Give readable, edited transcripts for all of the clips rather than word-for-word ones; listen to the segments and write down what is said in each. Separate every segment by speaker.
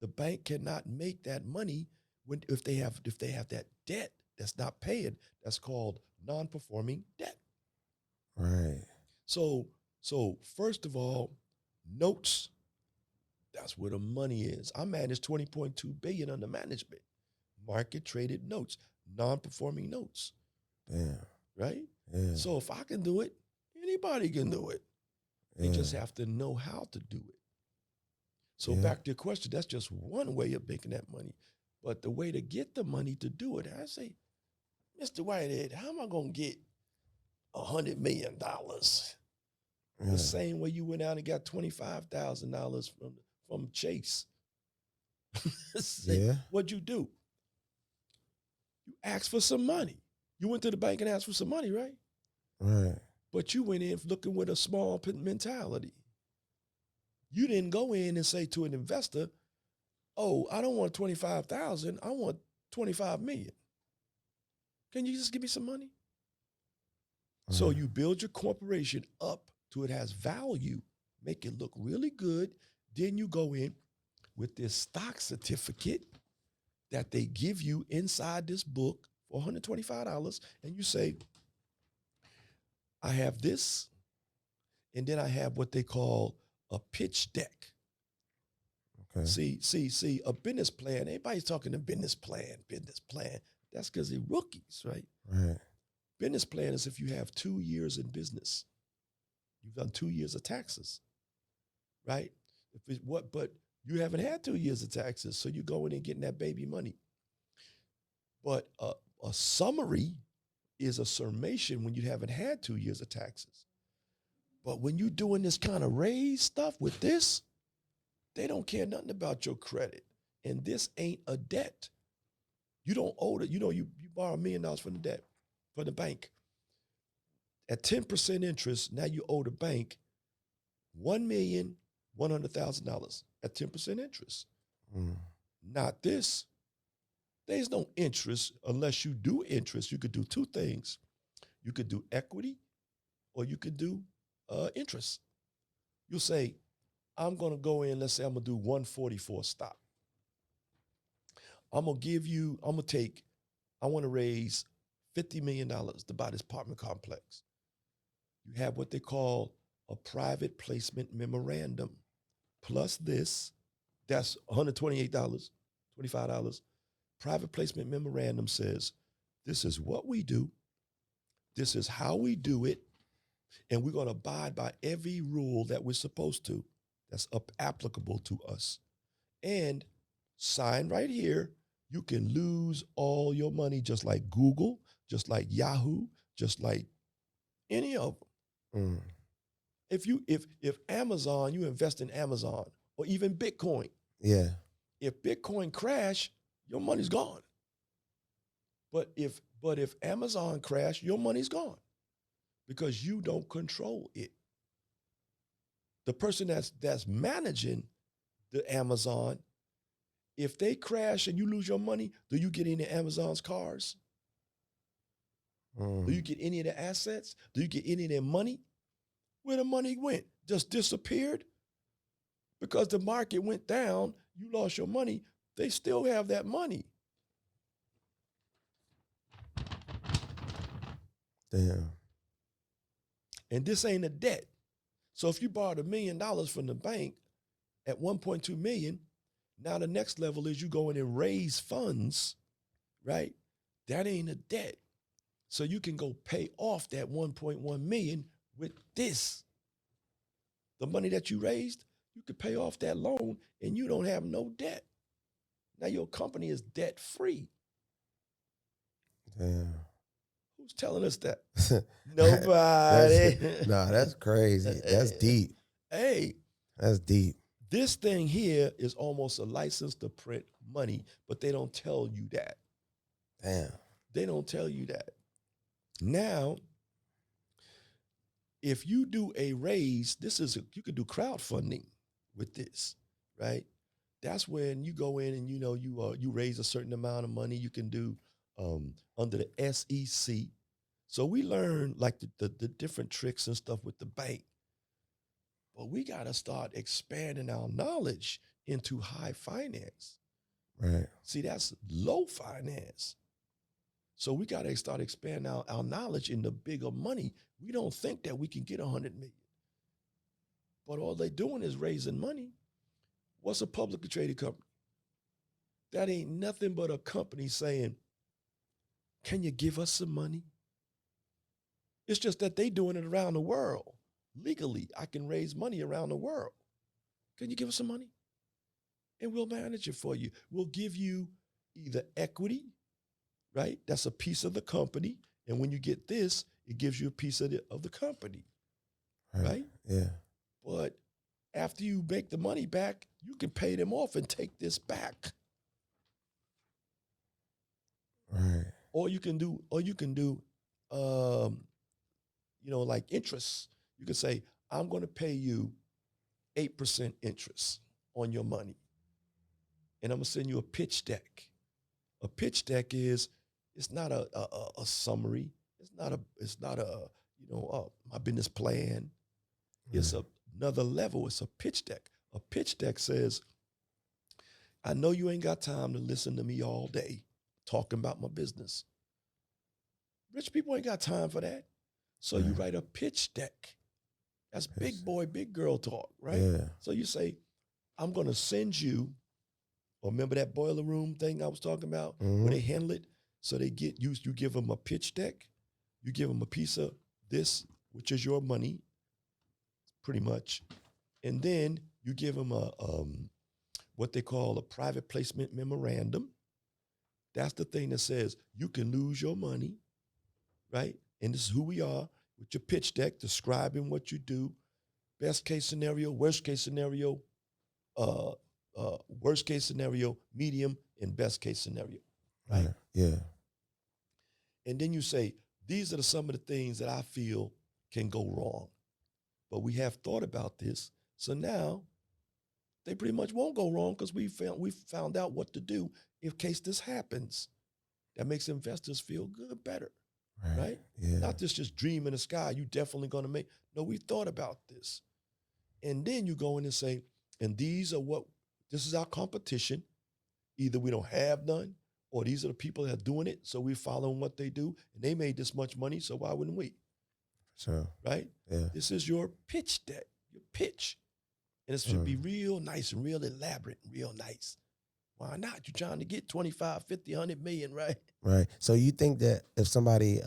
Speaker 1: The bank cannot make that money if they have that debt that's not paid. That's called non-performing debt.
Speaker 2: Right.
Speaker 1: So first of all, notes, that's where the money is. I manage 20.2 billion under management. Market traded notes, non-performing notes,
Speaker 2: Damn.
Speaker 1: right?
Speaker 2: Yeah.
Speaker 1: So if I can do it, anybody can do it. They
Speaker 2: Yeah.
Speaker 1: just have to know how to do it. So
Speaker 2: Yeah.
Speaker 1: back to your question, that's just one way of making that money. But the way to get the money to do it, I say, Mr. Whitehead, how am I gonna get $100 million? The
Speaker 2: Yeah.
Speaker 1: same way you went out and got $25,000 from Chase. Say,
Speaker 2: Yeah.
Speaker 1: what'd you do? You asked for some money. You went to the bank and asked for some money, right?
Speaker 2: Right.
Speaker 1: But you went in looking with a small mentality. You didn't go in and say to an investor, "Oh, I don't want 25,000. I want 25 million. Can you just give me some money?" So
Speaker 2: Right.
Speaker 1: you build your corporation up to it has value, make it look really good. Then you go in with this stock certificate that they give you inside this book for $125, and you say, I have this, and then I have what they call a pitch deck.
Speaker 2: Okay.
Speaker 1: See, a business plan. Everybody's talking a business plan, business plan. That's because they're rookies, right?
Speaker 2: Right.
Speaker 1: Business plan is if you have 2 years in business, you've done 2 years of taxes, right? If it, what, but you haven't had 2 years of taxes, so you go in and getting that baby money. But a summary is a summation when you haven't had 2 years of taxes. But when you're doing this kind of raise stuff with this, they don't care nothing about your credit. And this ain't a debt. You don't owe it. You borrow $1 million from the debt, from the bank. At 10% interest, now you owe the bank $1,100,000 at 10% interest.
Speaker 2: Mm.
Speaker 1: Not this. There's no interest unless you do interest. You could do two things. You could do equity or you could do interest. You'll say, I'm going to go in, let's say I'm going to do 144 stock. I'm going to take, I want to raise $50 million to buy this apartment complex. You have what they call a private placement memorandum plus this, that's $128, $25. Private placement memorandum says, this is what we do, this is how we do it, and we're going to abide by every rule that we're supposed to that's applicable to us. And sign right here, you can lose all your money just like Google, just like Yahoo, just like any of them.
Speaker 2: Mm.
Speaker 1: If Amazon, you invest in Amazon or even Bitcoin,
Speaker 2: Yeah.
Speaker 1: if Bitcoin crash, your money's gone. But if Amazon crash, your money's gone because you don't control it. The person that's managing the Amazon, if they crash and you lose your money, do you get any of Amazon's cars? Do you get any of the assets? Do you get any of their money? Where the money went? Just disappeared? Because the market went down, you lost your money, they still have that money.
Speaker 2: Damn.
Speaker 1: And this ain't a debt. So if you borrowed $1 million from the bank at 1.2 million, now the next level is you go in and raise funds, right? That ain't a debt. So you can go pay off that 1.1 million with this. The money that you raised, you could pay off that loan and you don't have no debt. Now your company is debt free.
Speaker 2: Damn.
Speaker 1: Who's telling us that? Nobody.
Speaker 2: That's crazy. That's deep.
Speaker 1: Hey,
Speaker 2: That's deep.
Speaker 1: this thing here is almost a license to print money, but they don't tell you that.
Speaker 2: Damn.
Speaker 1: They don't tell you that. Now, if you do a raise, you could do crowdfunding with this, right? That's when you go in and you raise a certain amount of money. You can do under the SEC. So we learn like the different tricks and stuff with the bank, but we got to start expanding our knowledge into high finance.
Speaker 2: Right.
Speaker 1: See, that's low finance. So we got to start expanding our knowledge in the bigger money. We don't think that we can get 100 million. But all they're doing is raising money. What's a publicly traded company? That ain't nothing but a company saying, can you give us some money? It's just that they doing it around the world. Legally, I can raise money around the world. Can you give us some money? And we'll manage it for you. We'll give you either equity, right? That's a piece of the company. And when you get this, it gives you a piece of the company, right?
Speaker 2: Yeah.
Speaker 1: But after you make the money back, you can pay them off and take this back.
Speaker 2: Right.
Speaker 1: Or you can do, like interest. You can say, I'm going to pay you 8% interest on your money. And I'm going to send you a pitch deck. A pitch deck it's not a summary. It's not a my business plan. It's another level. It's a pitch deck. A pitch deck says, I know you ain't got time to listen to me all day talking about my business. Rich people ain't got time for that. So you write a pitch deck. That's big boy, big girl talk, right?
Speaker 2: Yeah.
Speaker 1: So you say, I'm going to send you, or remember that boiler room thing I was talking about, where they handle it? So they get used, you give them a pitch deck, you give them a piece of this, which is your money, pretty much. And then you give them what they call a private placement memorandum. That's the thing that says you can lose your money, right? And this is who we are with your pitch deck, describing what you do, best case scenario, worst case scenario, worst case scenario, medium, and best case scenario, right?
Speaker 2: Yeah.
Speaker 1: And then you say, these are some of the things that I feel can go wrong. But we have thought about this. So now they pretty much won't go wrong because we found out what to do in case this happens. That makes investors feel good, better, right?
Speaker 2: Yeah.
Speaker 1: Not just dream in the sky. You definitely going to make. No, we thought about this. And then you go in and say, and this is our competition. Either we don't have none, or these are the people that are doing it, so we're following what they do, and they made this much money, so why wouldn't we?
Speaker 2: Sure.
Speaker 1: Right?
Speaker 2: Yeah.
Speaker 1: This is your pitch deck, your pitch. And it should be real nice and real elaborate and real nice. Why not? You're trying to get 25, 50, 100 million, right?
Speaker 2: Right. So you think that if somebody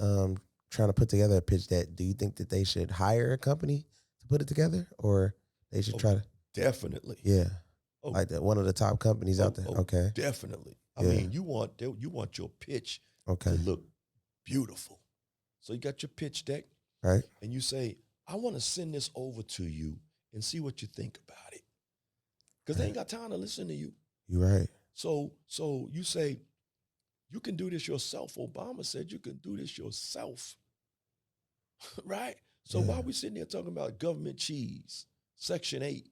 Speaker 2: trying to put together a pitch deck, do you think that they should hire a company to put it together, or they should try to?
Speaker 1: Definitely.
Speaker 2: Yeah. Like one of the top companies out there. Okay.
Speaker 1: Definitely. I mean, you want your pitch to look beautiful. So you got your pitch deck,
Speaker 2: right?
Speaker 1: And you say, I want to send this over to you and see what you think about it. Because they ain't got time to listen to you.
Speaker 2: You're right.
Speaker 1: So you say, you can do this yourself. Obama said you can do this yourself. Right? So why are we sitting there talking about government cheese, Section 8?